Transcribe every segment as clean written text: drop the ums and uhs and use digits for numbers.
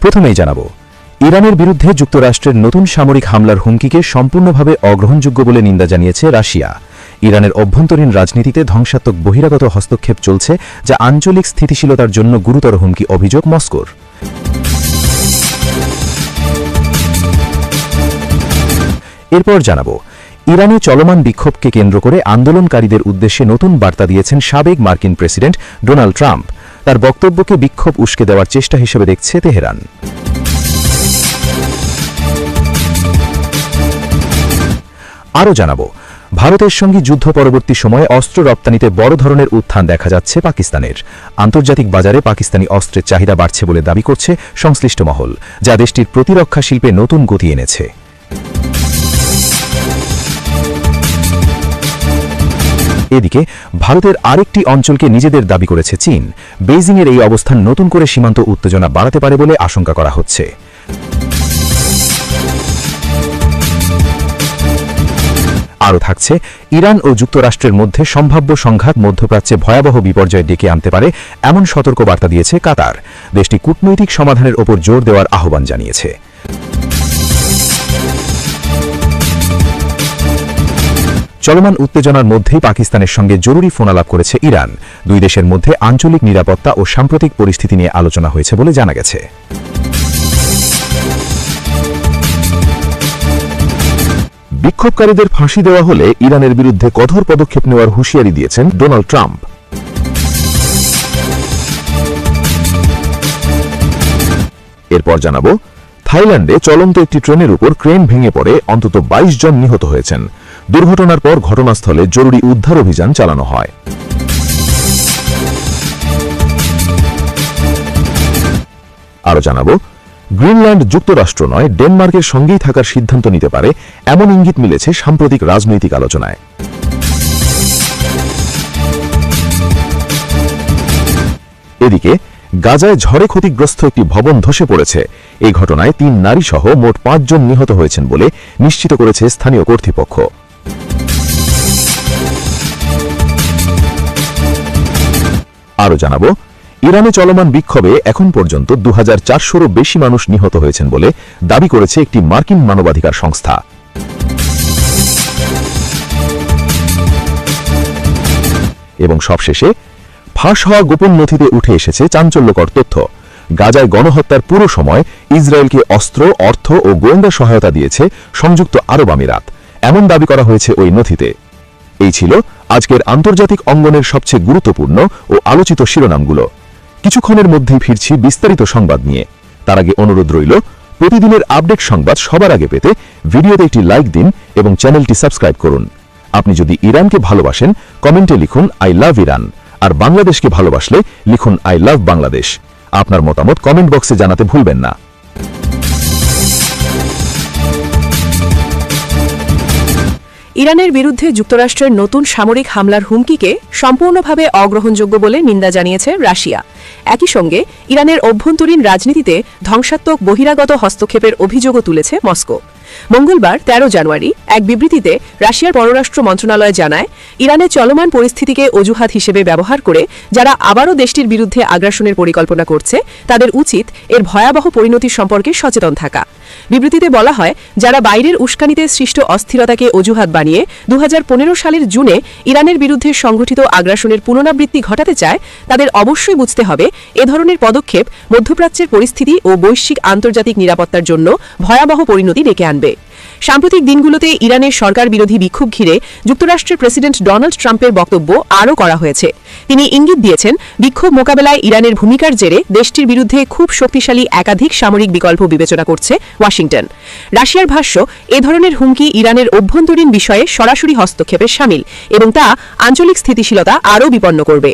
প্রথমেই জানাবো, ইরানের বিরুদ্ধে যুক্তরাষ্ট্রের নতুন সামরিক হামলার হুমকিকে সম্পূর্ণভাবে অগ্রহণযোগ্য বলে নিন্দা জানিয়েছে রাশিয়া। ইরানের অভ্যন্তরীণ রাজনীতিতে ধ্বংসাত্মক বহিরাগত হস্তক্ষেপ চলছে, যা আঞ্চলিক স্থিতিশীলতার জন্য গুরুতর হুমকি, অভিযোগ মস্কোর। এরপর জানাবো, ইরানে চলমান বিক্ষোভকে কেন্দ্র করে আন্দোলনকারীদের উদ্দেশ্যে নতুন বার্তা দিয়েছেন সাবেক মার্কিন প্রেসিডেন্ট ডোনাল্ড ট্রাম্প। তার বক্তব্যকে বিক্ষোভ উস্কে দেওয়ার চেষ্টা হিসেবে দেখছে তেহরান। আরও জানাবো, ভারতের সঙ্গে যুদ্ধ পরবর্তী সময়ে অস্ত্র রপ্তানিতে বড় ধরনের উত্থান দেখা যাচ্ছে পাকিস্তানের। আন্তর্জাতিক বাজারে পাকিস্তানি অস্ত্রের চাহিদা বাড়ছে বলে দাবি করছে সংশ্লিষ্ট মহল, যা দেশটির প্রতিরক্ষা শিল্পে নতুন গতি এনেছে। এদিকে ভারতের আরেকটি অঞ্চলকে নিজেদের দাবি করেছে চীন। বেইজিংয়ের এই অবস্থান নতুন করে সীমান্ত উত্তেজনা বাড়াতে পারে বলে আশঙ্কা করা হচ্ছে। আরও থাকছে, ইরান ও যুক্তরাষ্ট্রের মধ্যে সম্ভাব্য সংঘাত মধ্যপ্রাচ্যে ভয়াবহ বিপর্যয় ডেকে আনতে পারে এমন সতর্কবার্তা দিয়েছে কাতার। দেশটি কূটনৈতিক সমাধানের ওপর জোর দেওয়ার আহ্বান জানিয়েছে। চলমান উত্তেজনার মধ্যেই পাকিস্তানের সঙ্গে জরুরি ফোনালাপ করেছে ইরান। দুই দেশের মধ্যে আঞ্চলিক নিরাপত্তা ও সাম্প্রতিক পরিস্থিতি নিয়ে আলোচনা হয়েছে বলে জানা গেছে। বিক্ষোভকারীদের ফাঁসি দেওয়া হলে ইরানের বিরুদ্ধে কঠোর পদক্ষেপ নেওয়ার হুঁশিয়ারি দিয়েছেন ডোনাল্ড ট্রাম্প। এরপর জানাবো, থাইল্যান্ডে চলন্ত একটি ট্রেনের উপর ক্রেন ভেঙে পড়ে অন্তত 22 জন নিহত হয়েছেন। দুর্ঘটনার পর ঘটনাস্থলে জরুরি উদ্ধার অভিযান চালানো হয়। আরও জানাবো, গ্রিনল্যান্ড যুক্তরাষ্ট্র নয়, ডেনমার্কের সঙ্গেই থাকার সিদ্ধান্ত নিতে পারে এমন ইঙ্গিত মিলেছে সাম্প্রতিক রাজনৈতিক আলোচনায়। এদিকে গাজায় ঝড়ে ক্ষতিগ্রস্ত একটি ভবন ধসে পড়েছে। এই ঘটনায় 3 নারী সহ মোট 5 জন নিহত হয়েছেন বলে নিশ্চিত করেছে স্থানীয় কর্তৃপক্ষ। আরও জানাবো, ইরানে চলমান বিক্ষোভে এখন পর্যন্ত 2400-রও বেশি মানুষ নিহত হয়েছেন বলে দাবি করেছে একটি মার্কিন মানবাধিকার সংস্থা। এবং সবশেষে, ফাঁস হওয়া গোপন নথিতে উঠে এসেছে চাঞ্চল্যকর তথ্য। গাজায় গণহত্যার পুরো সময় ইসরায়েলকে অস্ত্র, অর্থ ও গোয়েন্দা সহায়তা দিয়েছে সংযুক্ত আরব আমিরাত, এমন দাবি করা হয়েছে ওই নথিতে। এই ছিল আজকের আন্তর্জাতিক অঙ্গনের সবচেয়ে গুরুত্বপূর্ণ ও আলোচিত শিরোনামগুলো। কিছুক্ষণের মধ্যেই ফিরছি বিস্তারিত সংবাদ নিয়ে। তার আগে অনুরোধ রইল, প্রতিদিনের আপডেট সংবাদ সবার আগে পেতে ভিডিওতে একটি লাইক দিন এবং চ্যানেলটি সাবস্ক্রাইব করুন। আপনি যদি ইরানকে ভালোবাসেন, কমেন্টে লিখুন আই লাভ ইরান, আর বাংলাদেশকে ভালোবাসলে লিখুন আই লাভ বাংলাদেশ। আপনার মতামত কমেন্ট বক্সে জানাতে ভুলবেন না। ইরানের বিরুদ্ধে যুক্তরাষ্ট্রের নতুন সামরিক হামলার হুমকিকে সম্পূর্ণভাবে অগ্রহণযোগ্য বলে নিন্দা জানিয়েছে রাশিয়া। একই সঙ্গে ইরানের অভ্যন্তরীণ রাজনীতিতে ধ্বংসাত্মক বহিরাগত হস্তক্ষেপের অভিযোগও তুলেছে মস্কো। মঙ্গলবার 13 জানুয়ারি এক বিবৃতিতে রাশিয়ার পররাষ্ট্র মন্ত্রণালয় জানায়, ইরানের চলমান পরিস্থিতিকে অজুহাত হিসেবে ব্যবহার করে যারা আবারও দেশটির বিরুদ্ধে আগ্রাসনের পরিকল্পনা করছে, তাদের উচিত এর ভয়াবহ পরিণতি সম্পর্কে সচেতন থাকা। বিবৃতিতে বলা হয়, যারা বাইরের উস্কানিতে সৃষ্ট অস্থিরতাকে অজুহাত বানিয়ে 2015 সালের জুনে ইরানের বিরুদ্ধে সংঘটিত আগ্রাসনের পুনরাবৃত্তি ঘটাতে চায়, তাদের অবশ্যই বুঝতে হবে এ ধরনের পদক্ষেপ মধ্যপ্রাচ্যের পরিস্থিতি ও বৈশ্বিক আন্তর্জাতিক নিরাপত্তার জন্য ভয়াবহ পরিণতি ডেকে আনবে। সাম্প্রতিক দিনগুলোতে ইরানের সরকার বিরোধী বিক্ষোভ ঘিরে যুক্তরাষ্ট্রের প্রেসিডেন্ট ডোনাল্ড ট্রাম্পের বক্তব্য আরও কড়া হয়েছে। তিনি ইঙ্গিত দিয়েছেন, বিক্ষোভ মোকাবেলায় ইরানের ভূমিকার জেরে দেশটির বিরুদ্ধে খুব শক্তিশালী একাধিক সামরিক বিকল্প বিবেচনা করছে ওয়াশিংটন। রাশিয়ার ভাষ্য, এ ধরনের হুমকি ইরানের অভ্যন্তরীণ বিষয়ে সরাসরি হস্তক্ষেপের শামিল এবং তা আঞ্চলিক স্থিতিশীলতা আরও বিপন্ন করবে।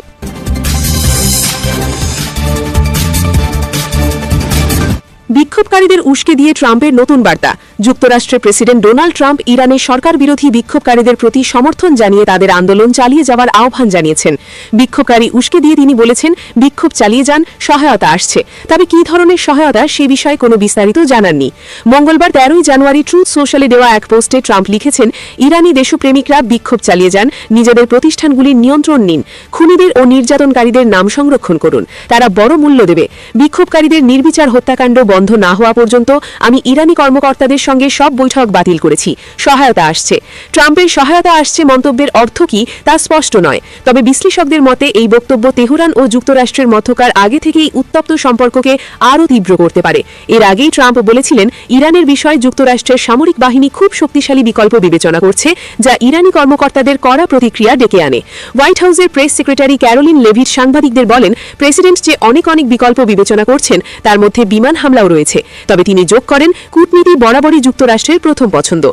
বিক্ষোভকারীদের উস্কে দিয়ে ট্রাম্পের নতুন বার্তা, যুক্তরাষ্ট্রের প্রেসিডেন্ট ডোনাল্ড ট্রাম্প ইরানের সরকার বিরোধী বিক্ষোভকারীদের প্রতি সমর্থন জানিয়ে তাদের আন্দোলন চালিয়ে যাওয়ার আহ্বান জানিয়েছেন। বিক্ষোভকারী উস্কে দিয়ে তিনি বলেছেন, বিক্ষোভ চালিয়ে যান, সহায়তা আসছে। তবে কী ধরনের সহায়তা সে বিষয়ে কোনো বিস্তারিত জানাননি। মঙ্গলবার 13 জানুয়ারি ট্রুথ সোশ্যালে দেওয়া এক পোস্টে ট্রাম্প লিখেছেন, ইরানি দেশপ্রেমিকরা বিক্ষোভ চালিয়ে যান, নিজেদের প্রতিষ্ঠানগুলির নিয়ন্ত্রণ নিন, খুনিদের ও নির্যাতনকারীদের নাম সংরক্ষণ করুন, তারা বড় মূল্য দেবে। বিক্ষোভকারীদের নির্বিচার হত্যাকাণ্ড বন্ধ না হওয়া পর্যন্ত আমি ইরানি কর্মকর্তাদের সঙ্গে সব বৈঠক বাতিল করেছি। সহায়তা আসছে। ট্রাম্পের সহায়তা আসছে মন্তব্যের অর্থ কি তা স্পষ্ট নয়। তবে বিশ্লেষকদের মতে এই বক্তব্য তেহরান ও যুক্তরাষ্ট্রের মধ্যকার আগে থেকেই উত্তপ্ত সম্পর্ককে আরও তীব্র করতে পারে। এর আগেই ট্রাম্প বলেছিলেন, ইরানের বিষয়ে যুক্তরাষ্ট্রের সামরিক বাহিনী খুব শক্তিশালী বিকল্প বিবেচনা করছে, যা ইরানি কর্মকর্তাদের কড়া প্রতিক্রিয়া ডেকে আনে। হোয়াইট হাউসের প্রেস সেক্রেটারি ক্যারোলিন লেভিট সাংবাদিকদের বলেন, প্রেসিডেন্ট যে অনেক বিকল্প বিবেচনা করছেন, তার মধ্যে বিমান হামলাও রয়েছে। তবে তিনি যোগ করেন, কূটনীতি বরাবরই যুক্তরাষ্ট্রের প্রথম পছন্দ।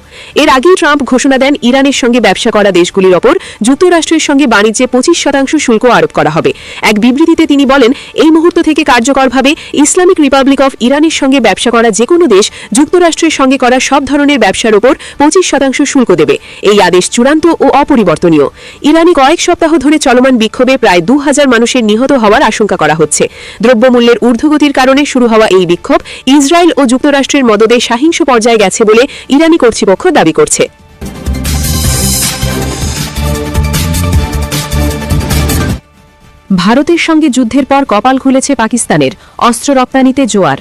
এর আগেই ট্রাম্প ঘোষণা দেন, ইরানের সঙ্গে ব্যবসা করা দেশগুলির ওপর যুক্তরাষ্ট্রের সঙ্গে বাণিজ্যে 25% শুল্ক আরোপ করা হবে। এক বিবৃতিতে তিনি বলেন, এই মুহূর্ত থেকে কার্যকরভাবে ইসলামিক রিপাবলিক অফ ইরানের সঙ্গে ব্যবসা করা যে কোনো দেশ যুক্তরাষ্ট্রের সঙ্গে করা সব ধরনের ব্যবসার ওপর 25% শুল্ক দেবে। এই আদেশ চূড়ান্ত ও অপরিবর্তনীয়। ইরানি কয়েক সপ্তাহ ধরে চলমান বিক্ষোভে প্রায় 2000 মানুষের নিহত হওয়ার আশঙ্কা করা হচ্ছে। দ্রব্যমূল্যের ঊর্ধ্বগতির কারণে শুরু হওয়া এই বিক্ষোভ ইসরায়েল ও যুক্তরাষ্ট্রের মদদে সহিংস পর্যায়ে গেছে বলে ইরানি কর্তৃপক্ষ দাবি করছে। ভারতের সঙ্গে যুদ্ধের পর কপাল খুলেছে পাকিস্তানের, অস্ত্র রপ্তানিতে জোয়ার।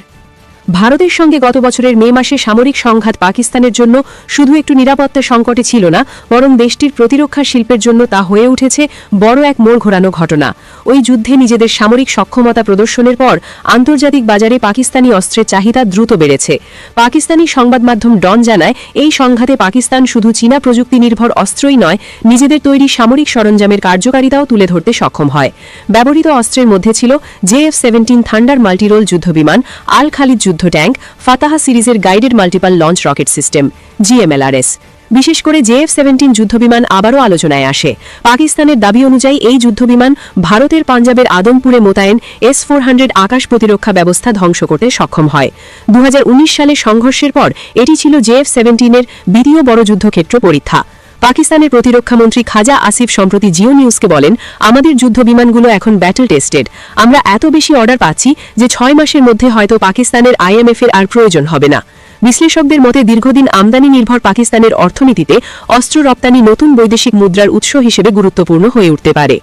ভারতের সঙ্গে গত বছরের মে মাসে সামরিক সংঘাত পাকিস্তানের জন্য শুধু একটু নিরাপত্তা সংকটে ছিল না, বরং দেশটির প্রতিরক্ষা শিল্পের জন্য তা হয়ে উঠেছে বড় এক মোড় ঘোরানো ঘটনা। ওই যুদ্ধে নিজেদের সামরিক সক্ষমতা প্রদর্শনের পর আন্তর্জাতিক বাজারে পাকিস্তানি অস্ত্রের চাহিদা দ্রুত বেড়েছে। পাকিস্তানি সংবাদ মাধ্যম ডন জানায়, এই সংঘাতে পাকিস্তান শুধু চীনা প্রযুক্তি নির্ভর অস্ত্রই নয়, নিজেদের তৈরি সামরিক সরঞ্জামের কার্যকারিতাও তুলে ধরতে সক্ষম হয়। ব্যবহৃত অস্ত্রের মধ্যে ছিল JF-17 থান্ডার মাল্টিরোল যুদ্ধবিমান, আল খালিদ যুদ্ধ ট্যাঙ্ক, ফাতাহা সিরিজের guided multiple launch rocket system GMLRS। বিশেষ করে JF-17 যুদ্ধবিমান আবারও আলোচনায় আসে। পাকিস্তানের দাবি অনুযায়ী এই যুদ্ধবিমান ভারতের পাঞ্জাবের আদমপুরে মোতায়েন S-400 আকাশ প্রতিরক্ষা ব্যবস্থা ধ্বংস করতে সক্ষম হয়। 2019 সালে সংঘর্ষের পর এটি ছিল JF-17-এর দ্বিতীয় বড় যুদ্ধক্ষেত্র পরীক্ষা। পাকিস্তানের প্রতিরক্ষামন্ত্রী খাজা আসিফ সম্প্রতি জিও নিউজকে বলেন, আমাদের যুদ্ধবিমানগুলো এখন ব্যাটল টেস্টেড। আমরা এত বেশি অর্ডার পাচ্ছি যে 6 মাসের মধ্যে হয়তো পাকিস্তানের IMF-এর আর প্রয়োজন হবে না। বিশ্লেষকদের মতে দীর্ঘদিন আমদানি নির্ভর পাকিস্তানের অর্থনীতিতে অস্ত্র রপ্তানি নতুন বৈদেশিক মুদ্রার উৎস হিসেবে গুরুত্বপূর্ণ হয়ে উঠতে পারে।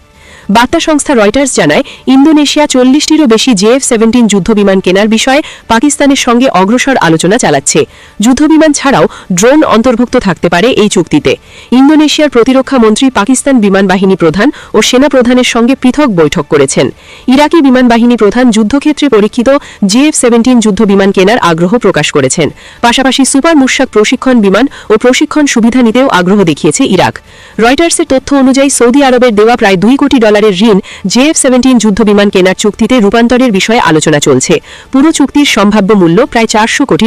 বার্তা সংস্থা রয়টার্স জানায়, ইন্দোনেশিয়া 40টিরও বেশি JF-17 যুদ্ধবিমান কেনার বিষয়ে পাকিস্তানের সঙ্গে অগ্রসর আলোচনা চালাচ্ছে। যুদ্ধবিমান ছাড়াও ড্রোন অন্তর্ভুক্ত থাকতে পারে এই চুক্তিতে। ইন্দোনেশিয়ার প্রতিরক্ষা মন্ত্রী পাকিস্তান বিমান বাহিনী প্রধান ও সেনা প্রধানের সঙ্গে পৃথক বৈঠক করেছেন। ইরাকি বিমান বাহিনী প্রধান যুদ্ধক্ষেত্রে পরীক্ষিত JF-17 যুদ্ধবিমান কেনার আগ্রহ প্রকাশ করেছেন। পাশাপাশি সুপার মুশাক প্রশিক্ষণ বিমান ও প্রশিক্ষণ সুবিধা নিতেও আগ্রহ দেখিয়েছে ইরাক। রয়টার্সের তথ্য অনুযায়ী সৌদি আরবের দেওয়া প্রায় $2 কোটি ঋণ JF-17 যুদ্ধবিমান কেনার চুক্তিতে রূপান্তরের বিষয়ে আলোচনা চলছে। পুরো চুক্তির সম্ভাব্য মূল্য প্রায় $400 কোটি।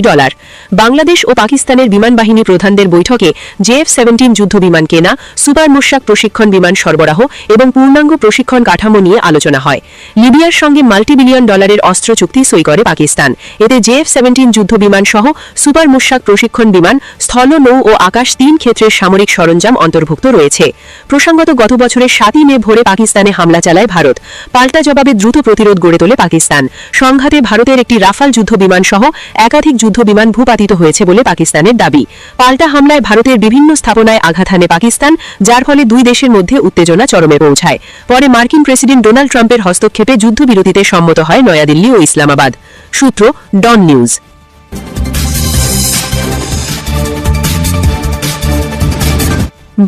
বাংলাদেশ ও পাকিস্তানের বিমান বাহিনী প্রধানদের বৈঠকে JF-17 যুদ্ধবিমান কেনা, সুপার মুশাক প্রশিক্ষণ বিমান সরবরাহ এবং পূর্ণাঙ্গ প্রশিক্ষণ কাঠামো নিয়ে আলোচনা হয়। লিবিয়ার সঙ্গে $multi-billion অস্ত্র চুক্তি সই করে পাকিস্তান। এতে JF-17 যুদ্ধবিমান সহ সুপার মুশাক প্রশিক্ষণ বিমান, স্থল, নৌ ও আকাশ 3 ক্ষেত্রের সামরিক সরঞ্জাম অন্তর্ভুক্ত রয়েছে। প্রসঙ্গত, গত বছরের 7 মে ভোরে পাকিস্তানে হামলা চালায় ভারত। পাল্টা জবাবে দ্রুত প্রতিরোধ গড়ে তোলে পাকিস্তান। সংঘাতে ভারতের একটি রাফাল যুদ্ধবিমান সহ একাধিক যুদ্ধবিমান ভূপাতিত হয়েছে বলে পাকিস্তানের দাবি। পাল্টা হামলায় ভারতের বিভিন্ন স্থাপনায় আঘাত হানে পাকিস্তান, যার ফলে দুই দেশের মধ্যে উত্তেজনা চরমে পৌঁছায়। পরে মার্কিন প্রেসিডেন্ট ডোনাল্ড ট্রাম্পের হস্তক্ষেপে যুদ্ধবিরতিতে সম্মত হয় নয়াদিল্লি ও ইসলামাবাদ। সূত্র ডন নিউজ।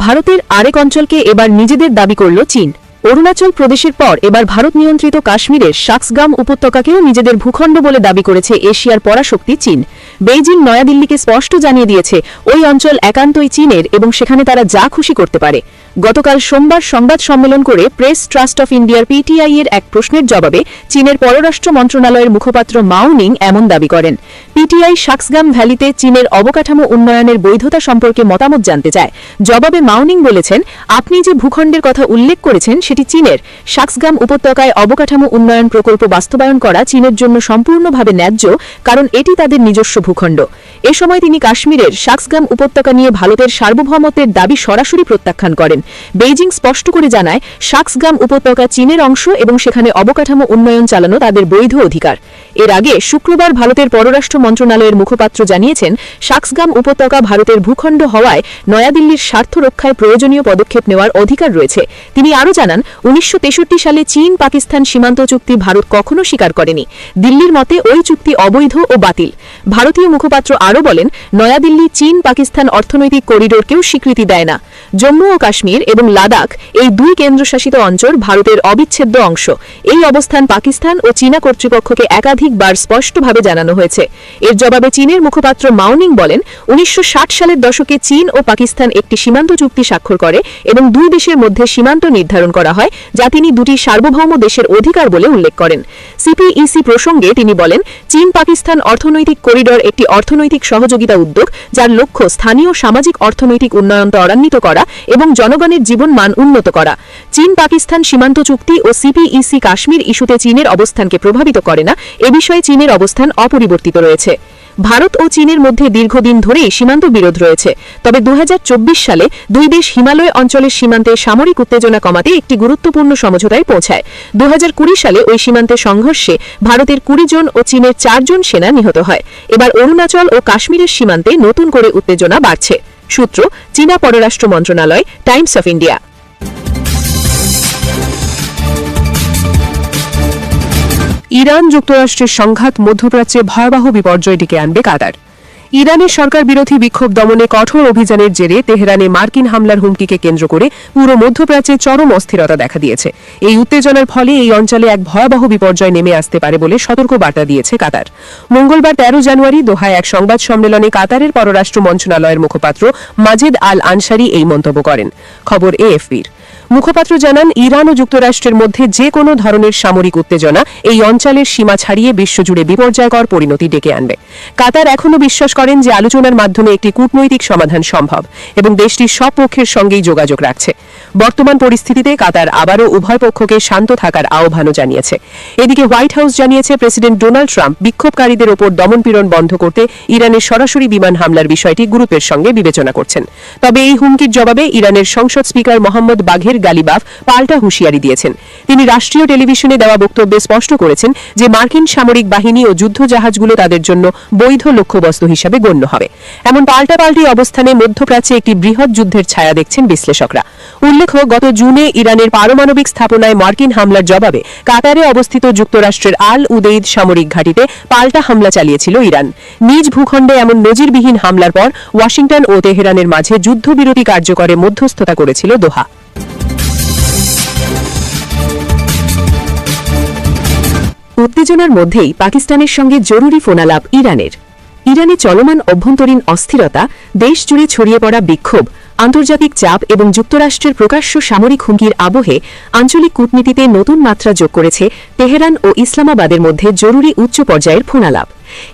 ভারতের আরেক অঞ্চলকে এবার নিজেদের দাবি করল চীন। অরুণাচল প্রদেশের পর এবার ভারত নিয়ন্ত্রিত কাশ্মীরের শাক্সগাম উপত্যকাকেও নিজেদের ভূখণ্ড বলে দাবি করেছে এশিয়ার পরাশক্তি চীন। বেইজিং নয়াদিল্লিকে স্পষ্ট জানিয়ে দিয়েছে, ওই অঞ্চল একান্তই চীনের এবং সেখানে তারা যা খুশি করতে পারে। গতকাল সোমবার সংবাদ সম্মেলন করে প্রেস ট্রাস্ট অফ ইন্ডিয়ার পিটিআই এর এক প্রশ্নের জবাবে চীনের পররাষ্ট্র মন্ত্রণালয়ের মুখপাত্র মাও নিং এমন দাবি করেন। পিটিআই শাক্সগাম ভ্যালিতে চীনের অবকাঠামো উন্নয়নের বৈধতা সম্পর্কে মতামত জানতে চায়। জবাবে মাও নিং বলেছেন, আপনি যে ভূখণ্ডের কথা উল্লেখ করেছেন সেটি চীনের। শাক্সগাম উপত্যকায় অবকাঠামো উন্নয়ন প্রকল্প বাস্তবায়ন করা চীনের জন্য সম্পূর্ণভাবে ন্যায্য, কারণ এটি তাদের নিজস্ব ভূখণ্ড। এ সময় তিনি কাশ্মীরের শাক্সগাম উপত্যকা নিয়ে ভারতের সার্বভৌমত্বের দাবি সরাসরি প্রত্যাখ্যান করেন। বেইজিং স্পষ্ট করে জানায়, শাক্সগাম উপত্যকা চীনের অংশ এবং সেখানে অবকাঠামো উন্নয়ন চালানো তাদের বৈধ অধিকার। এর আগে শুক্রবার ভারতের পররাষ্ট্র মন্ত্রণালয়ের মুখপাত্র জানিয়েছেন, শাক্সগাম উপত্যকা ভারতের ভূখণ্ড হওয়ায় নয়াদিল্লির স্বার্থ রক্ষায় প্রয়োজনীয় পদক্ষেপ নেওয়ার অধিকার রয়েছে। তিনি আরও জানান, 1963 সালে চীন পাকিস্তান সীমান্ত চুক্তি ভারত কখনো স্বীকার করেনি। দিল্লির মতে ওই চুক্তি অবৈধ ও বাতিল। ভারতীয় মুখপাত্র আরও বলেন, নয়াদিল্লি চীন পাকিস্তান অর্থনৈতিক করিডোরকেও স্বীকৃতি দেয় না। জম্মু ও কাশ্মীর এবং লাদাখ এই দুই কেন্দ্রশাসিত অঞ্চল ভারতের অবিচ্ছেদ্য অংশ। এই অবস্থান পাকিস্তান ও চীনা কর্তৃপক্ষকে একাধিকবার স্পষ্টভাবে জানানো হয়েছে। এর জবাবে চীনের মুখপাত্র মাও নিং বলেন, 1960 সালের দশকে চীন ও পাকিস্তান একটি সীমান্ত চুক্তি স্বাক্ষর করে এবং দুই দেশের মধ্যে সীমান্ত নির্ধারণ করা হয়, যা তিনি দুটি সার্বভৌম দেশের অধিকার বলে উল্লেখ করেন। সিপিইসি প্রসঙ্গে তিনি বলেন, চীন পাকিস্তান অর্থনৈতিক করিডোর একটি অর্থনৈতিক সহযোগিতা উদ্যোগ, যার লক্ষ্য স্থানীয় সামাজিক অর্থনৈতিক উন্নয়ন ত্বরান্বিত করা এবং জনগণের জীবনমান উন্নত করা। চীন পাকিস্তান সীমান্ত চুক্তি ও সিপিইসি কাশ্মীর ইস্যুতে চীনের অবস্থানকে প্রভাবিত করে না। এ বিষয়ে চীনের অবস্থান অপরিবর্তিত রয়েছে। ভারত ও চীনের মধ্যে দীর্ঘদিন ধরেই সীমান্ত বিরোধ রয়েছে। তবে 2024 সালে দুই দেশ হিমালয় অঞ্চলের সীমান্তে সামরিক উত্তেজনা কমাতে একটি গুরুত্বপূর্ণ সমঝোতায় পৌঁছায়। 2020 সালে ওই সীমান্তে সংঘর্ষে ভারতের 20 জন ও চীনের 4 জন সেনা নিহত হয়। এবার অরুণাচল ও কাশ্মীরের সীমান্তে নতুন করে উত্তেজনা বাড়ছে। সূত্র, চীনা পররাষ্ট্র মন্ত্রণালয়, টাইমস অফ ইন্ডিয়া। ইরান যুক্তরাষ্ট্রের সংঘাত মধ্যপ্রাচ্যে ভয়াবহ বিপর্যয় ডেকে আনবে কাতার। ইরানের সরকার বিরোধী বিক্ষোভ দমনে কঠোর অভিযানের জেরে তেহরানে মার্কিন হামলার হুমকিকে কেন্দ্র করে পুরো মধ্যপ্রাচ্যে চরম অস্থিরতা দেখা দিয়েছে। এই উত্তেজনার ফলে এই অঞ্চলে এক ভয়াবহ বিপর্যয় নেমে আসতে পারে বলে সতর্ক বার্তা দিয়েছে কাতার। মঙ্গলবার 13 জানুয়ারি দোহায় এক সংবাদ সম্মেলনে কাতারের পররাষ্ট্র মন্ত্রণালয়ের মুখপাত্র মাজেদ আল আনসারি এই মন্তব্য করেন। খবর এএফপির। মুখপাত্র জানান, ইরান ও যুক্তরাষ্ট্রের মধ্যে যে কোনো ধরনের সামরিক উত্তেজনা এই অঞ্চলের সীমা ছাড়িয়ে বিশ্বজুড়ে বিপর্যয়কর পরিণতি ডেকে আনবে। কাতার এখনও বিশ্বাস করেন যে আলোচনার মাধ্যমে একটি কূটনৈতিক সমাধান সম্ভব এবং দেশটির সব পক্ষের সঙ্গেই যোগাযোগ রাখছে। বর্তমান পরিস্থিতিতে কাতার আবারও উভয় পক্ষকে শান্ত থাকার আহ্বানও জানিয়েছে। এদিকে হোয়াইট হাউস জানিয়েছে, প্রেসিডেন্ট ডোনাল্ড ট্রাম্প বিক্ষোভকারীদের ওপর দমনপীড়ন বন্ধ করতে ইরানের সরাসরি বিমান হামলার বিষয়টি গুরুত্বের সঙ্গে বিবেচনা করছেন। তবে এই হুমকির জবাবে ইরানের সংসদ স্পিকার মোহাম্মদ বাঘের গালিবাফ পাল্টা হুঁশিয়ারি দিয়েছেন। তিনি রাষ্ট্রীয় টেলিভিশনে দেওয়া বক্তব্যে স্পষ্ট করেছেন যে মার্কিন সামরিক বাহিনী ও যুদ্ধ জাহাজগুলো তাদের জন্য বৈধ লক্ষ্যবস্তু হিসাবে গণ্য হবে। এমন পাল্টাপাল্টি অবস্থানে মধ্যপ্রাচ্যে একটি বৃহৎ যুদ্ধের ছায়া দেখছেন বিশ্লেষকরা। উল্লেখ্য, গত জুনে ইরানের পারমাণবিক স্থাপনায় মার্কিন হামলার জবাবে কাতারে অবস্থিত যুক্তরাষ্ট্রের আল উদেইদ সামরিক ঘাঁটিতে পাল্টা হামলা চালিয়েছিল ইরান। নিজ ভূখণ্ডে এমন নজিরবিহীন হামলার পর ওয়াশিংটন ও তেহরানের মাঝে যুদ্ধবিরতি কার্যকরে মধ্যস্থতা করেছিল দোহা। উত্তেজনার মধ্যেই পাকিস্তানের সঙ্গে জরুরি ফোনালাপ ইরানের। ইরানে চলমান অভ্যন্তরীণ অস্থিরতা, দেশ জুড়ে ছড়িয়ে পড়া বিক্ষোভ, আন্তর্জাতিক চাপ এবং যুক্তরাষ্ট্রের প্রকাশ্য সামরিক হুমকির আবহে আঞ্চলিক কূটনীতিতে নতুন মাত্রা যোগ করেছে তেহরান ও ইসলামাবাদের মধ্যে জরুরি উচ্চ পর্যায়ের ফোনালাপ।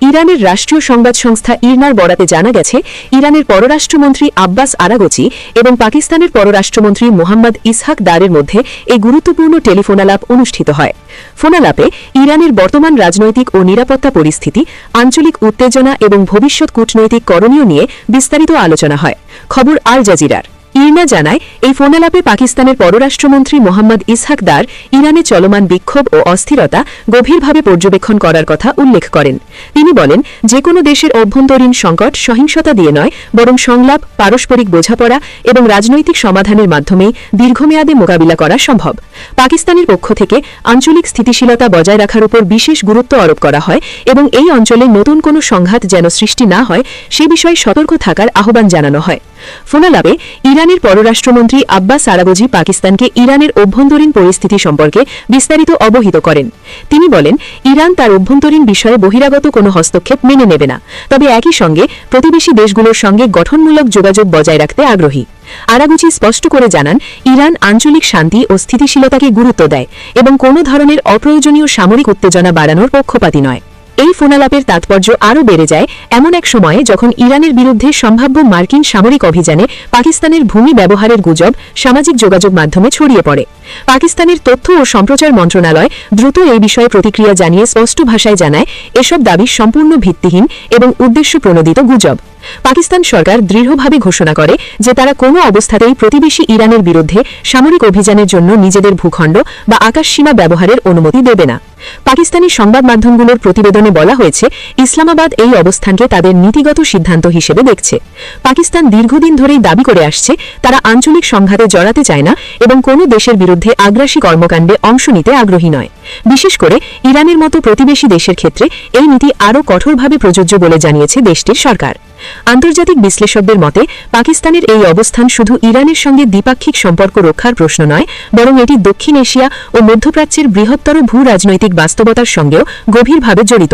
ইরানের রাষ্ট্রীয় সংবাদ সংস্থা ইরনার বরাতে জানা গেছে, ইরানের পররাষ্ট্রমন্ত্রী আব্বাস আরাগচি এবং পাকিস্তানের পররাষ্ট্রমন্ত্রী মোহাম্মদ ইসহাক দারের মধ্যে এই গুরুত্বপূর্ণ টেলিফোনালাপ অনুষ্ঠিত হয়। ফোনালাপে ইরানের বর্তমান রাজনৈতিক ও নিরাপত্তা পরিস্থিতি, আঞ্চলিক উত্তেজনা এবং ভবিষ্যৎ কূটনৈতিক করণীয় নিয়ে বিস্তারিত আলোচনা হয়। খবর আল জাজিরার। ইরনা জানায়, এই ফোনালাপে পাকিস্তানের পররাষ্ট্রমন্ত্রী মোহাম্মদ ইসহাক দার ইরানে চলমান বিক্ষোভ ও অস্থিরতা গভীরভাবে পর্যবেক্ষণ করার কথা উল্লেখ করেন। তিনি বলেন, যে কোনো দেশের অভ্যন্তরীণ সংকট সহিংসতা দিয়ে নয়, বরং সংলাপ, পারস্পরিক বোঝাপড়া এবং রাজনৈতিক সমাধানের মাধ্যমেই দীর্ঘমেয়াদে মোকাবিলা করা সম্ভব। পাকিস্তানের পক্ষ থেকে আঞ্চলিক স্থিতিশীলতা বজায় রাখার উপর বিশেষ গুরুত্ব আরোপ করা হয় এবং এই অঞ্চলে নতুন কোনো সংঘাত যেন সৃষ্টি না হয় সে বিষয়ে সতর্ক থাকার আহ্বান জানানো হয়। ফোনালাপে ইরানের পররাষ্ট্রমন্ত্রী আব্বাস আরাগচি পাকিস্তানকে ইরানের অভ্যন্তরীণ পরিস্থিতি সম্পর্কে বিস্তারিত অবহিত করেন। তিনি বলেন, ইরান তার অভ্যন্তরীণ বিষয়ে বহিরাগত কোনো হস্তক্ষেপ মেনে নেবে না, তবে একই সঙ্গে প্রতিবেশী দেশগুলোর সঙ্গে গঠনমূলক যোগাযোগ বজায় রাখতে আগ্রহী। আরাগচি স্পষ্ট করে জানান, ইরান আঞ্চলিক শান্তি ও স্থিতিশীলতাকে গুরুত্ব দেয় এবং কোনো ধরনের অপ্রয়োজনীয় সামরিক উত্তেজনা বাড়ানোর পক্ষপাতী নয়। এই ফোনালাপের তাৎপর্য আরও বেড়ে যায় এমন এক সময়ে যখন ইরানের বিরুদ্ধে সম্ভাব্য মার্কিন সামরিক অভিযানে পাকিস্তানের ভূমি ব্যবহারের গুজব সামাজিক যোগাযোগ মাধ্যমে ছড়িয়ে পড়ে। পাকিস্তানের তথ্য ও সম্প্রচার মন্ত্রণালয় দ্রুত এই বিষয়ে প্রতিক্রিয়া জানিয়ে স্পষ্ট ভাষায় জানায়, এসব দাবি সম্পূর্ণ ভিত্তিহীন এবং উদ্দেশ্যপ্রণোদিত গুজব। পাকিস্তান সরকার দৃঢ়ভাবে ঘোষণা করে যে তারা কোনো অবস্থাতেই প্রতিবেশী ইরানের বিরুদ্ধে সামরিক অভিযানের জন্য নিজেদের ভূখণ্ড বা আকাশসীমা ব্যবহারের অনুমতি দেবে না। পাকিস্তানি সংবাদ মাধ্যমগুলোর প্রতিবেদনে বলা হয়েছে, ইসলামাবাদ এই অবস্থানকে তাদের নীতিগত সিদ্ধান্ত হিসেবে দেখছে। পাকিস্তান দীর্ঘদিন ধরেই দাবি করে আসছে তারা আঞ্চলিক সংঘাতে জড়াতে চায় না এবং কোনো দেশের বিরুদ্ধে আগ্রাসী কর্মকাণ্ডে অংশ নিতে আগ্রহী নয়। বিশেষ করে ইরানের মতো প্রতিবেশী দেশের ক্ষেত্রে এই নীতি আরও কঠোরভাবে প্রযোজ্য বলে জানিয়েছে দেশটির সরকার। আন্তর্জাতিক বিশ্লেষকদের মতে পাকিস্তানের এই অবস্থান শুধু ইরানের সঙ্গে দ্বিপাক্ষিক সম্পর্ক রক্ষার প্রশ্ন নয়, বরং এটি দক্ষিণ এশিয়া ও মধ্যপ্রাচ্যের বৃহত্তর ভূ রাজনৈতিক বাস্তবতার সঙ্গেও গভীরভাবে জড়িত।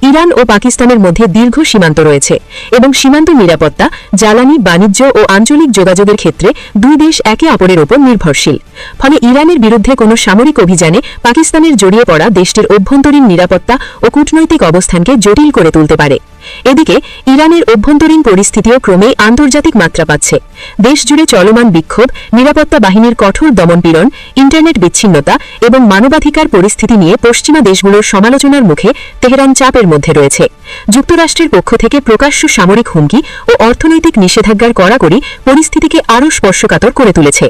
ইরান ও পাকিস্তানের মধ্যে দীর্ঘ সীমান্ত রয়েছে এবং সীমান্ত নিরাপত্তা, জ্বালানি, বাণিজ্য ও আঞ্চলিক যোগাযোগের ক্ষেত্রে দুই দেশ একে অপরের ওপর নির্ভরশীল। ফলে ইরানের বিরুদ্ধে কোনো সামরিক অভিযানে পাকিস্তানের জড়িয়ে পড়া দেশটির অভ্যন্তরীণ নিরাপত্তা ও কূটনৈতিক অবস্থানকে জটিল করে তুলতে পারে। এদিকে ইরানের অভ্যন্তরীণ পরিস্থিতিও ক্রমেই আন্তর্জাতিক মাত্রা পাচ্ছে। দেশজুড়ে চলমান বিক্ষোভ, নিরাপত্তা বাহিনীর কঠোর দমনপীড়ন, ইন্টারনেট বিচ্ছিন্নতা এবং মানবাধিকার পরিস্থিতি নিয়ে পশ্চিমা দেশগুলোর সমালোচনার মুখে তেহরান চাপের মধ্যে রয়েছে। যুক্তরাষ্ট্রের পক্ষ থেকে প্রকাশ্য সামরিক হুমকি ও অর্থনৈতিক নিষেধাজ্ঞার কড়াকড়ি পরিস্থিতিকে আরও স্পর্শকাতর করে তুলেছে।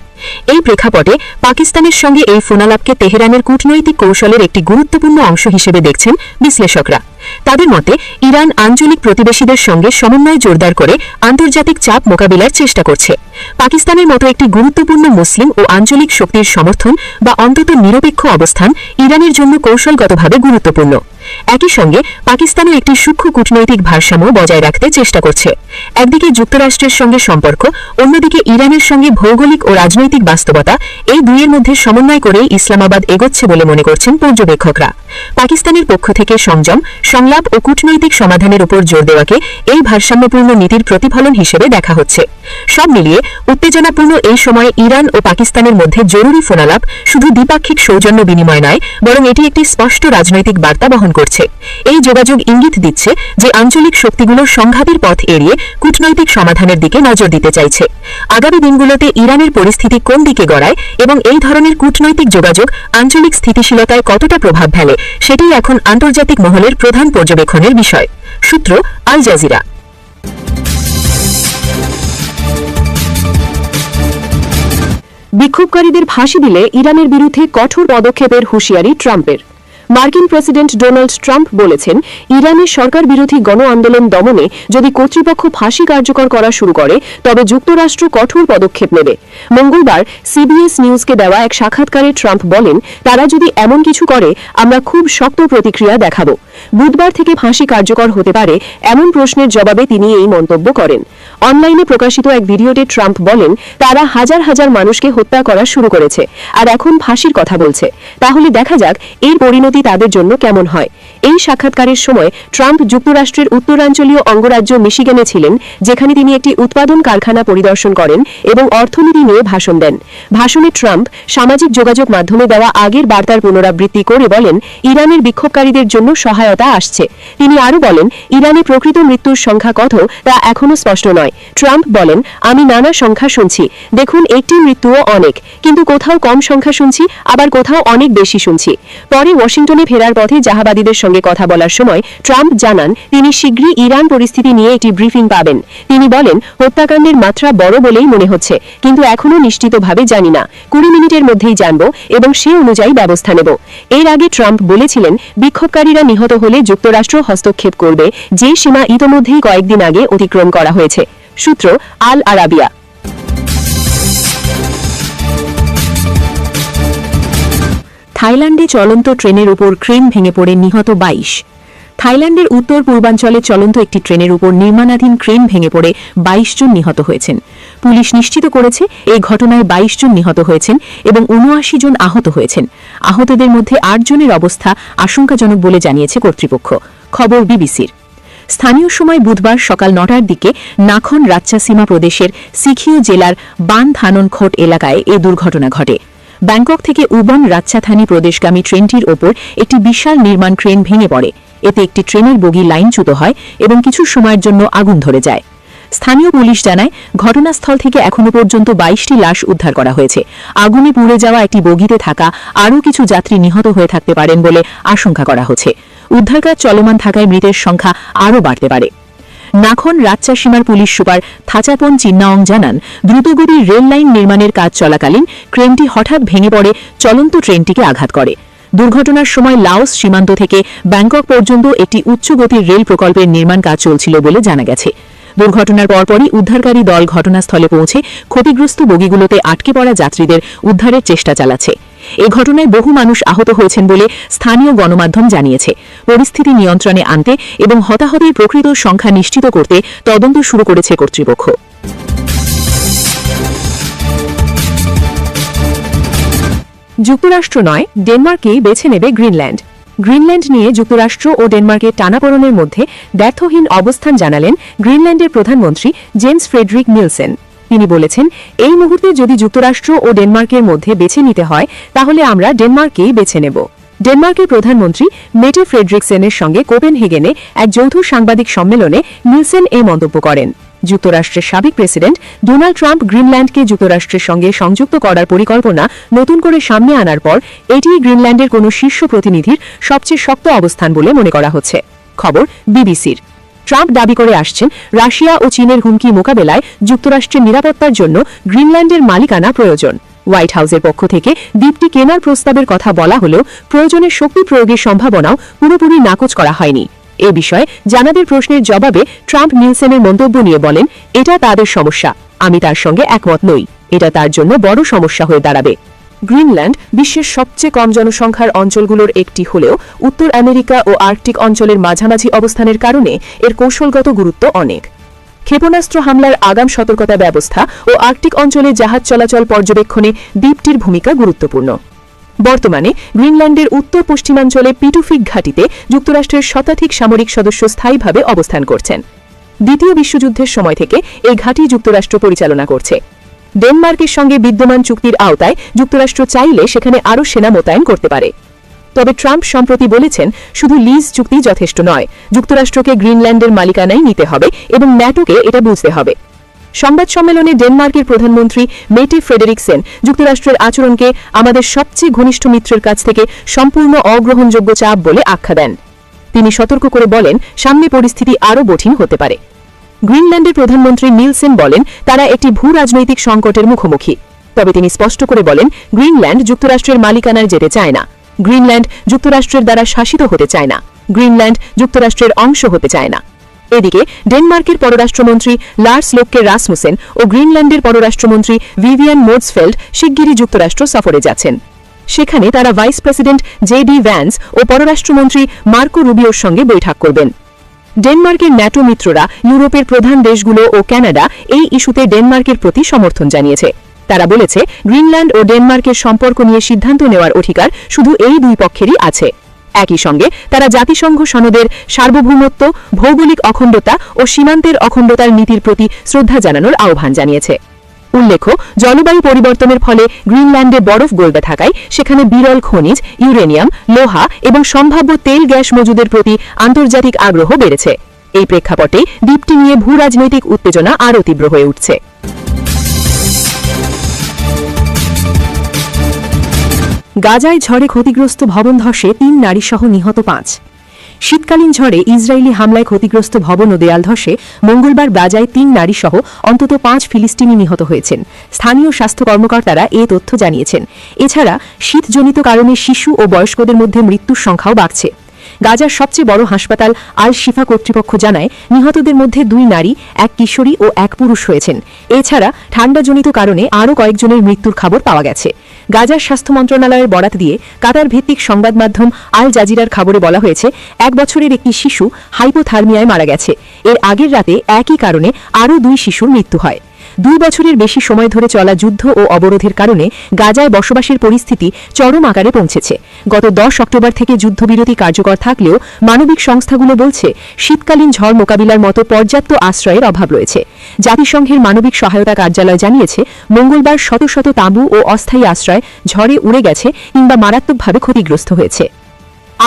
এই প্রেক্ষাপটে পাকিস্তানের সঙ্গে এই ফোনালাপকে তেহরানের কূটনৈতিক কৌশলের একটি গুরুত্বপূর্ণ অংশ হিসেবে দেখছেন বিশ্লেষকরা। তাদের মতে, ইরান আঞ্চলিক প্রতিবেশীদের সঙ্গে সমন্বয় জোরদার করে আন্তর্জাতিক চাপ মোকাবিলার চেষ্টা করছে। পাকিস্তানের মতো একটি গুরুত্বপূর্ণ মুসলিম ও আঞ্চলিক শক্তির সমর্থন বা অন্তত নিরপেক্ষ অবস্থান ইরানের জন্য কৌশলগতভাবে গুরুত্বপূর্ণ। একই সঙ্গে পাকিস্তানও একটি সূক্ষ্ম কূটনৈতিক ভারসাম্য বজায় রাখতে চেষ্টা করছে। একদিকে যুক্তরাষ্ট্রের সঙ্গে সম্পর্ক, অন্যদিকে ইরানের সঙ্গে ভৌগোলিক ও রাজনৈতিক বাস্তবতা, এই দুইয়ের মধ্যে সমন্বয় করেই ইসলামাবাদ এগোচ্ছে বলে মনে করছেন পর্যবেক্ষকরা। পাকিস্তানের পক্ষ থেকে সংযম, সংলাপ ও কূটনৈতিক সমাধানের উপর জোর দেওয়াকে এই ভারসাম্যপূর্ণ নীতির প্রতিফলন হিসেবে দেখা হচ্ছে। সব মিলিয়ে উত্তেজনাপূর্ণ এই সময়ে ইরান ও পাকিস্তানের মধ্যে জরুরি ফোনালাপ শুধু দ্বিপাক্ষিক সৌজন্য বিনিময় নয়, বরং এটি একটি স্পষ্ট রাজনৈতিক বার্তা বহন করছে। এই যোগাযোগ ইঙ্গিত দিচ্ছে যে আঞ্চলিক শক্তিগুলো সংঘাতের পথ এড়িয়ে কূটনৈতিক সমাধানের দিকে নজর দিতে চাইছে। আগামী দিনগুলোতে ইরানের পরিস্থিতি কোন দিকে গড়ায় এবং এই ধরনের কূটনৈতিক যোগাযোগ আঞ্চলিক স্থিতিশীলতায় কতটা প্রভাব ফেলে, সেটাই এখন আন্তর্জাতিক মহলের প্রধান পর্যবেক্ষণের বিষয়। সূত্র, আল জাজিরা। বিক্ষোভকারীদের ফাঁসি দিলে ইরানের বিরুদ্ধে কঠোর পদক্ষেপের হুঁশিয়ারি ট্রাম্পের। মার্কিন প্রেসিডেন্ট ডোনাল্ড ট্রাম্প বলেছেন, ইরানের সরকার বিরোধী গণ আন্দোলন দমনে যদি কর্তৃপক্ষ ফাঁসি কার্যকর করা শুরু করে তবে যুক্তরাষ্ট্র কঠোর পদক্ষেপ নেবে। মঙ্গলবার সিবিএস নিউজকে দেওয়া এক সাক্ষাৎকারে ট্রাম্প বলেন, তারা যদি এমন কিছু করে আমরা খুব শক্ত প্রতিক্রিয়া দেখাব। বুধবার থেকে ফাঁসি কার্যকর হতে পারে এমন প্রশ্নের জবাবে তিনি এই মন্তব্য করেন। অনলাইনে প্রকাশিত এক ভিডিওতে ট্রাম্প বলেন, তারা হাজার হাজার মানুষকে হত্যা করা শুরু করেছে আর এখন ফাঁসির কথা বলছে। তাহলে দেখা যাক এর পরিণতি তাদের জন্য কেমন হয়। এই সাক্ষাৎকারের সময় ট্রাম্প যুক্তরাষ্ট্রের উত্তরাঞ্চলীয় অঙ্গরাজ্য মিশিগানে ছিলেন, যেখানে তিনি একটি উৎপাদন কারখানা পরিদর্শন করেন এবং অর্থনীতি নিয়ে ভাষণ দেন। ভাষণে ট্রাম্প সামাজিক যোগাযোগ মাধ্যমে দেওয়া আগের বার্তার পুনরাবৃত্তি করে বলেন, ইরানের বিক্ষোভকারীদের জন্য সহায়তা আসছে। তিনি আরও বলেন, ইরানে প্রকৃত মৃত্যুর সংখ্যা কত তা এখনও স্পষ্ট নয়। ট্রাম্প বলেন, আমি নানা সংখ্যা শুনছি, দেখুন একটি মৃত্যুও অনেক, কিন্তু কোথাও কম সংখ্যা শুনছি, আবার কোথাও অনেক বেশি শুনছি। পরে ওয়াশিংটনে ফেরার পথে জাহাবাদীদের সঙ্গে কথা বলার সময় ট্রাম্প জানান, তিনি শীঘ্রই ইরান পরিস্থিতি নিয়ে একটি ব্রিফিং পাবেন। তিনি বলেন, হত্যাকাণ্ডের মাত্রা বড় বলেই মনে হচ্ছে, কিন্তু এখনও নিশ্চিতভাবে জানি না। 20 মিনিটের মধ্যেই জানব এবং সে অনুযায়ী ব্যবস্থা নেব। এর আগে ট্রাম্প বলেছিলেন, বিক্ষোভকারীরা নিহত হলে যুক্তরাষ্ট্র হস্তক্ষেপ করবে, যে সীমা ইতোমধ্যেই কয়েকদিন আগে অতিক্রম করা হয়েছে। সূত্র, আল আরাবিয়া। থাইল্যান্ডে চলন্ত ট্রেনের উপর ক্রেন ভেঙে পড়ে নিহত 22। থাইল্যান্ডের উত্তর পূর্বাঞ্চলে চলন্ত একটি ট্রেনের উপর নির্মাণাধীন ক্রেন ভেঙে পড়ে ২২ জন নিহত হয়েছেন। পুলিশ নিশ্চিত করেছে এই ঘটনায় ২২ জন নিহত হয়েছেন এবং ৭৯ জন আহত হয়েছেন। আহতদের মধ্যে ৮ জনের অবস্থা আশঙ্কাজনক বলে জানিয়েছে কর্তৃপক্ষ। খবর বিবিসির। স্থানীয় সময় বুধবার সকাল ৯টার দিকে নাখন রাচ্চাসীমা প্রদেশের সিখিও জেলার বান থাননখোট এলাকায় এ দুর্ঘটনা ঘটে। ব্যাংকক থেকে উবন রাচ্চাথানি প্রদেশগামী ট্রেনটির ওপর একটি বিশাল নির্মাণ ক্রেন ভেঙে পড়ে। এতে একটি ট্রেনের বগি লাইনচ্যুত হয় এবং কিছু সময়ের জন্য আগুন ধরে যায়। স্থানীয় পুলিশ জানায়, ঘটনাস্থল থেকে এখনও পর্যন্ত ২২টি লাশ উদ্ধার করা হয়েছে। আগুনে পুড়ে যাওয়া একটি বগিতে থাকা আরও কিছু যাত্রী নিহত হয়ে থাকতে পারেন বলে আশঙ্কা করা হচ্ছে। উদ্ধারকাজ চলমান থাকায় মৃতের সংখ্যা আরও বাড়তে পারে। নাখন রাচ্চাসীমার পুলিশ সুপার থাচাপন চিন্নাওং জানান, দ্রুতগতির রেল লাইন নির্মাণের কাজ চলাকালীন ক্রেনটি হঠাৎ ভেঙে পড়ে চলন্ত ট্রেনটিকে আঘাত করে। দুর্ঘটনার সময় লাওস সীমান্ত থেকে ব্যাংকক পর্যন্ত একটি উচ্চগতির রেল প্রকল্পের নির্মাণ কাজ চলছিল বলে জানা গেছে। দুর্ঘটনার পরপরই উদ্ধারকারী দল ঘটনাস্থলে পৌঁছে ক্ষতিগ্রস্ত বগিগুলোতে আটকে পড়া যাত্রীদের উদ্ধারের চেষ্টা চালাচ্ছে। এই ঘটনায় বহু মানুষ আহত হয়েছেন বলে স্থানীয় গণমাধ্যম জানিয়েছে। পরিস্থিতি নিয়ন্ত্রণে আনতে এবং হতাহতের প্রকৃত সংখ্যা নিশ্চিত করতে তদন্ত শুরু করেছে কর্তৃপক্ষ। যুক্তরাষ্ট্র নয়, ডেনমার্ককেই বেছে নেবে গ্রিনল্যান্ড। গ্রিনল্যান্ড নিয়ে যুক্তরাষ্ট্র ও ডেনমার্কের টানাপোড়েনের মধ্যে দ্ব্যর্থহীন অবস্থান জানালেন গ্রিনল্যান্ডের প্রধানমন্ত্রী জেন্স ফ্রেডরিক নিলসেন। তিনি বলেছেন, এই মুহূর্তে যদি যুক্তরাষ্ট্র ও ডেনমার্কের মধ্যে বেছে নিতে হয় তাহলে আমরা ডেনমার্ককেই বেছে নেব। ডেনমার্কের প্রধানমন্ত্রী মেটে ফ্রেডরিকসেনের সঙ্গে কোপেনহেগেনে এক যৌথ সাংবাদিক সম্মেলনে নিলসেন এই মন্তব্য করেন। যুক্তরাষ্ট্রের সাবেক প্রেসিডেন্ট ডোনাল্ড ট্রাম্প গ্রিনল্যান্ডকে যুক্তরাষ্ট্রের সঙ্গে সংযুক্ত করার পরিকল্পনা নতুন করে সামনে আনার পর এটি গ্রিনল্যান্ডের কোনো শীর্ষ প্রতিনিধির সবচেয়ে শক্ত অবস্থান বলে মনে করা হচ্ছে। খবর বিবিসির। ট্রাম্প দাবি করে আসছেন, রাশিয়া ও চীনের হুমকি মোকাবেলায় যুক্তরাষ্ট্রের নিরাপত্তার জন্য গ্রিনল্যান্ডের মালিকানা প্রয়োজন। হোয়াইট হাউসের পক্ষ থেকে দ্বীপটি কেনার প্রস্তাবের কথা বলা হলেও প্রয়োজনে শক্তি প্রয়োগের সম্ভাবনাও পুরোপুরি নাকচ করা হয়নি। এ বিষয়ে জানাদের প্রশ্নের জবাবে ট্রাম্প নিলসেনের মন্তব্য নিয়ে বলেন, এটা তাদের সমস্যা, আমি তার সঙ্গে একমত নই। এটা তার জন্য বড় সমস্যা হয়ে দাঁড়াবে। গ্রিনল্যান্ড বিশ্বের সবচেয়ে কম জনসংখ্যার অঞ্চলগুলোর একটি হলেও উত্তর আমেরিকা ও আর্কটিক অঞ্চলের মাঝামাঝি অবস্থানের কারণে এর কৌশলগত গুরুত্ব অনেক। ক্ষেপণাস্ত্র হামলার আগাম সতর্কতা ব্যবস্থা ও আর্কটিক অঞ্চলে জাহাজ চলাচল পর্যবেক্ষণে দ্বীপটির ভূমিকা গুরুত্বপূর্ণ। বর্তমানে গ্রিনল্যান্ডের উত্তর পশ্চিমাঞ্চলে পিটুফিক ঘাঁটিতে যুক্তরাষ্ট্রের শতাধিক সামরিক সদস্য স্থায়ীভাবে অবস্থান করছেন। দ্বিতীয় বিশ্বযুদ্ধের সময় থেকে এই ঘাঁটি যুক্তরাষ্ট্র পরিচালনা করছে। ডেনমার্কের সঙ্গে বিদ্যমান চুক্তির আওতায় যুক্তরাষ্ট্র চাইলে সেখানে আরও সেনা মোতায়েন করতে পারে। তবে ট্রাম্প সম্প্রতি বলেছেন, শুধু লিজ চুক্তি যথেষ্ট নয়, যুক্তরাষ্ট্রকে গ্রিনল্যান্ডের মালিকানায় নিতে হবে এবং ন্যাটোকে এটা বুঝতে হবে। সংবাদ সম্মেলনে ডেনমার্কের প্রধানমন্ত্রী মেটে ফ্রেডরিকসেন যুক্তরাষ্ট্রের আচরণকে আমাদের সবচেয়ে ঘনিষ্ঠ মিত্রের কাছ থেকে সম্পূর্ণ অগ্রহণযোগ্য চাপ বলে আখ্যা দেন। তিনি সতর্ক করে বলেন, সামনে পরিস্থিতি আরও কঠিন হতে পারে। গ্রিনল্যান্ডের প্রধানমন্ত্রী নিলসেন বলেন, তারা একটি ভূ রাজনৈতিক সংকটের মুখোমুখি। তবে তিনি স্পষ্ট করে বলেন, গ্রিনল্যান্ড যুক্তরাষ্ট্রের মালিকানায় যেতে চায় না। গ্রিনল্যান্ড যুক্তরাষ্ট্রের দ্বারা শাসিত হতে চায় না। গ্রিনল্যান্ড যুক্তরাষ্ট্রের অংশ হতে চায় না। এদিকে ডেনমার্কের পররাষ্ট্রমন্ত্রী লার্স লোককে রাসমুসেন ও গ্রিনল্যান্ডের পররাষ্ট্রমন্ত্রী ভিভিয়ান মোডসফেল্ড শিগগিরই যুক্তরাষ্ট্র সফরে যাচ্ছেন। সেখানে তারা ভাইস প্রেসিডেন্ট জেডি ভ্যান্স ও পররাষ্ট্রমন্ত্রী মার্কো রুবিওর সঙ্গে বৈঠক করবেন। ডেনমার্কের ন্যাটো মিত্ররা, ইউরোপের প্রধান দেশগুলো ও কানাডা এই ইস্যুতে ডেনমার্কের প্রতি সমর্থন জানিয়েছে। তারা বলেছে, গ্রিনল্যান্ড ও ডেনমার্কের সম্পর্ক নিয়ে সিদ্ধান্ত নেওয়ার অধিকার শুধু এই দুই পক্ষেরই আছে। একই সঙ্গে তারা জাতিসংঘ সনদের সার্বভৌমত্ব, ভৌগোলিক অখণ্ডতা ও সীমান্তের অখণ্ডতার নীতির প্রতি শ্রদ্ধা জানানোর আহ্বান জানিয়েছে। উল্লেখ্য, জলবায়ু পরিবর্তনের ফলে গ্রিনল্যান্ডে বরফ গলতে থাকায় সেখানে বিরল খনিজ, ইউরেনিয়াম, লোহা এবং সম্ভাব্য তেল গ্যাস মজুদের প্রতি আন্তর্জাতিক আগ্রহ বেড়েছে। এই প্রেক্ষাপটে দ্বীপটি নিয়ে ভূ রাজনৈতিক উত্তেজনা আরও তীব্র হয়ে উঠছে। গাজায় ঝড়ে ক্ষতিগ্রস্ত ভবন ধসে ৩ নারীসহ নিহত ৫। শীতকালীন ঝড়ে ইসরায়েলি হামলায় ক্ষতিগ্রস্ত ভবন ও দেয়াল ধসে মঙ্গলবার গাজায় ৩ নারীসহ অন্তত ৫ ফিলিস্তিনি নিহত হয়েছেন। স্থানীয় স্বাস্থ্য কর্মকর্তারা এ তথ্য জানিয়েছেন। এছাড়া শীতজনিত কারণে শিশু ও বয়স্কদের মধ্যে মৃত্যুর সংখ্যাও বাড়ছে। গাজার সবচেয়ে বড় হাসপাতাল আল শিফা কর্তৃপক্ষ জানায়, নিহতদের মধ্যে 2 নারী, 1 কিশোরী ও 1 পুরুষ হয়েছেন। এছাড়া ঠান্ডাজনিত কারণে আরও কয়েকজনের মৃত্যুর খবর পাওয়া গেছে। গাজার স্বাস্থ্য মন্ত্রণালয়ের বরাত দিয়ে কাতার ভিত্তিক সংবাদ মাধ্যম আল জাজিরার খবরে বলা হয়েছে 1 বছরের একটি শিশু হাইপোথার্মিয়ায় মারা গেছে। এর আগের রাতে একই কারণে আরও 2 শিশুর মৃত্যু হয়। 2 বছরের বেশি সময় ধরে চলা যুদ্ধ ও অবরোধের কারণে গাজায় বসবাসের পরিস্থিতি চরম আকারে পৌঁছেছে। গত 10 অক্টোবর থেকে যুদ্ধবিরতি কার্যকর থাকলেও মানবিক সংস্থাগুলো বলছে শীতকালীন ঝড় মোকাবিলার মতো পর্যাপ্ত আশ্রয়ের অভাব রয়েছে। জাতিসংঘের মানবিক সহায়তা কার্যালয় জানিয়েছে মঙ্গলবার শত শত তাঁবু ও অস্থায়ী আশ্রয় ঝড়ে উড়ে গেছে কিংবা মারাত্মকভাবে ক্ষতিগ্রস্ত হয়েছে।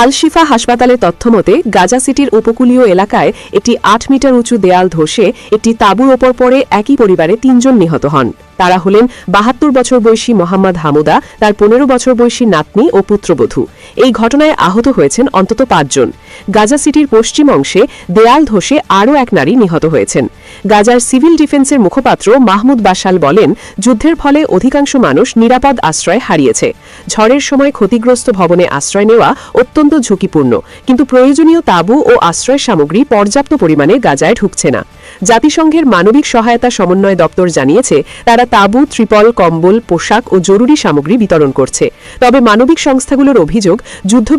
আল শিফা হাসপাতালের তথ্যমতে গাজা সিটির উপকূলীয় এলাকায় একটি 8 মিটার উঁচু দেয়াল ধসে একটি তাঁবুর ওপর পড়ে একই পরিবারে 3 জন নিহত হন। তারা হলেন 72 বছর বয়সী মোহাম্মদ হামুদা, তার 15 বছর বয়সী নাতনি ও পুত্রবধূ। এই ঘটনায় আহত হয়েছেন অন্তত 5 জন। গাজা সিটির পশ্চিম অংশে দেয়াল ধসে আরও এক নারী নিহত হয়েছেন। গাজার সিভিল ডিফেন্সের মুখপাত্র মাহমুদ বাশাল বলেন, যুদ্ধের ফলে অধিকাংশ মানুষ নিরাপদ আশ্রয় হারিয়েছে। ঝড়ের সময় ক্ষতিগ্রস্ত ভবনে আশ্রয় নেওয়া অত্যন্ত ঝুঁকিপূর্ণ, কিন্তু প্রয়োজনীয় তাঁবু ও আশ্রয় সামগ্রী পর্যাপ্ত পরিমাণে গাজায় ঢুকছে না। জাতিসংঘের মানবিক সহায়তা সমন্বয় দপ্তর জানিয়েছে তারা তাঁবু, ত্রিপল, কম্বল, পোশাক ও জরুরি সামগ্রী বিতরণ করছে। তবে মানবিক সংস্থাগুলোর অভিযোগ, যুদ্ধ